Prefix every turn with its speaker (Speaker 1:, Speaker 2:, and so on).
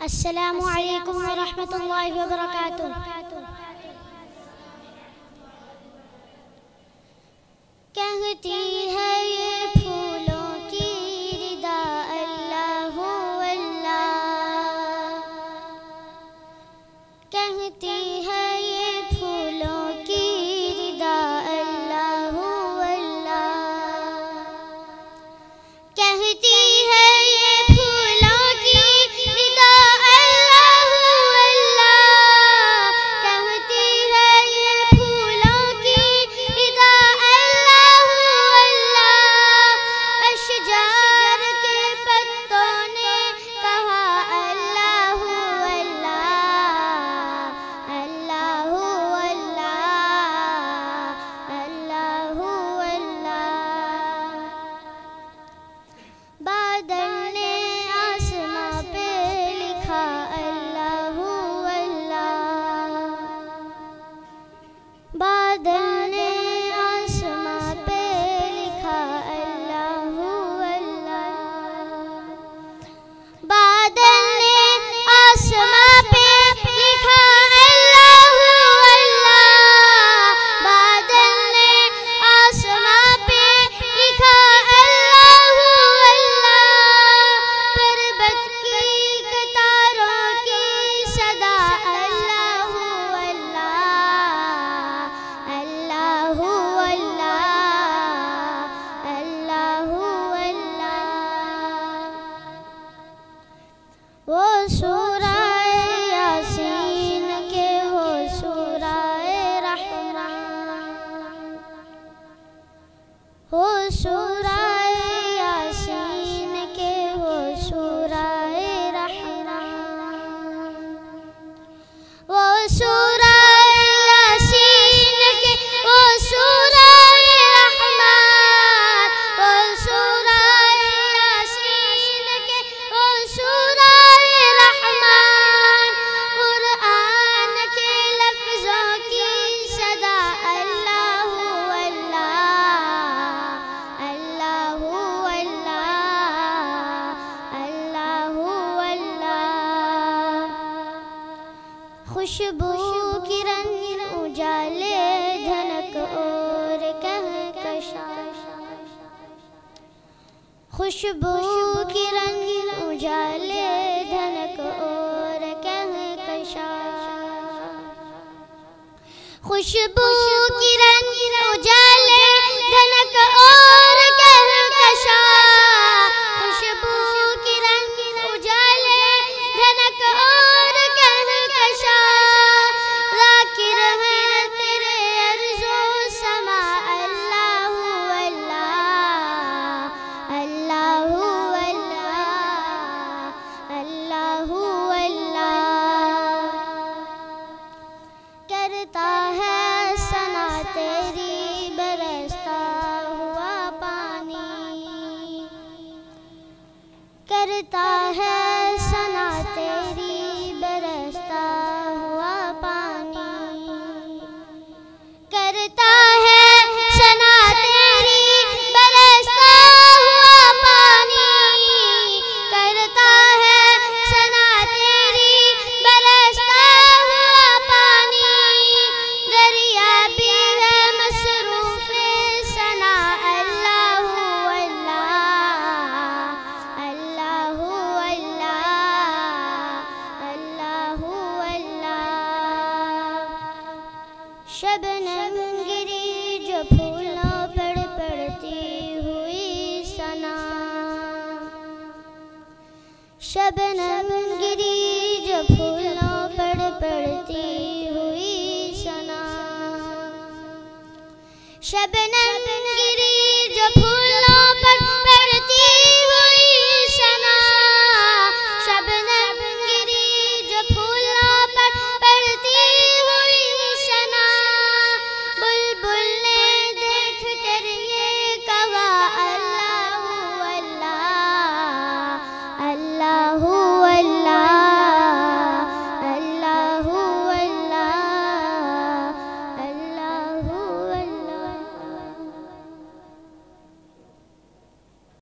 Speaker 1: السلام علیکم ورحمۃ اللہ وبرکاتہ۔ کہتی ہے یہ پھولوں کی ردا اللہ اللہ، کہتی ہے یہ پھولوں کی ردا اللہ اللہ، کہتی ہے یہ پھولوں کی ردا اللہ اللہ، کہتی ہے یہ پھولوں کی ردا اللہ اللہ، اشجار کے پتوں نے کہا اللہ اللہ، اللہ اللہ، اللہ اللہ۔ بادل نے آسماں پہ لکھا اللہ اللہ، بادل نے آسماں پہ لکھا اللہ اللہ، بادل نے آسماں پہ لکھا اللہ اللہ، بادل نے آسماں پہ لکھا اللہ اللہ، پربت کی قطاروں کی صدا اللہ اللہ، اللہ اللہ، اللہ اللہ۔ وہ سورہ یاسین کے وہ سورہ رحمان، وہ سورہ یاسین کے وہ سورہ رحمان، وہ سورہ یاسین کے وہ سورہ رحمان، وہ سورہ یاسین کے وہ سورہ رحمان، قرآن کے لفظوں کی صدا اللہ اللہ، اللہ اللہ، اللہ اللہ۔ خوشبو کرن اجالے دھنک اور کہکشاں، خوشبو کرن اجالے دھنک اور کہکشاں، خوشبو کرن اجالے دھنک اور کہکشاں، خوشبو کرن اجالے دھنک اور کہکشاں، ذاکر ہے تیرے ارض و سما اللہ اللہ، اللہ اللہ، اللہ اللہ۔ کرتا ہے ثنا تیری برستا ہوا پانی، کرتا ہے ثنا تیری برستا ہوا پانی، کرتا ہے ثنا تیری برستا ہوا پانی، کرتا ہے ثنا تیری برستا ہوا پانی، دریا بھی ہے مصروف ثنا اللہ اللہ، اللہ اللہ، اللہ اللہ۔ شبنم گری جو پھولوں پر پڑتی ہوئی ثنا، شبنم گری جو پھولوں پر پڑتی ہوئی ثنا، شبنم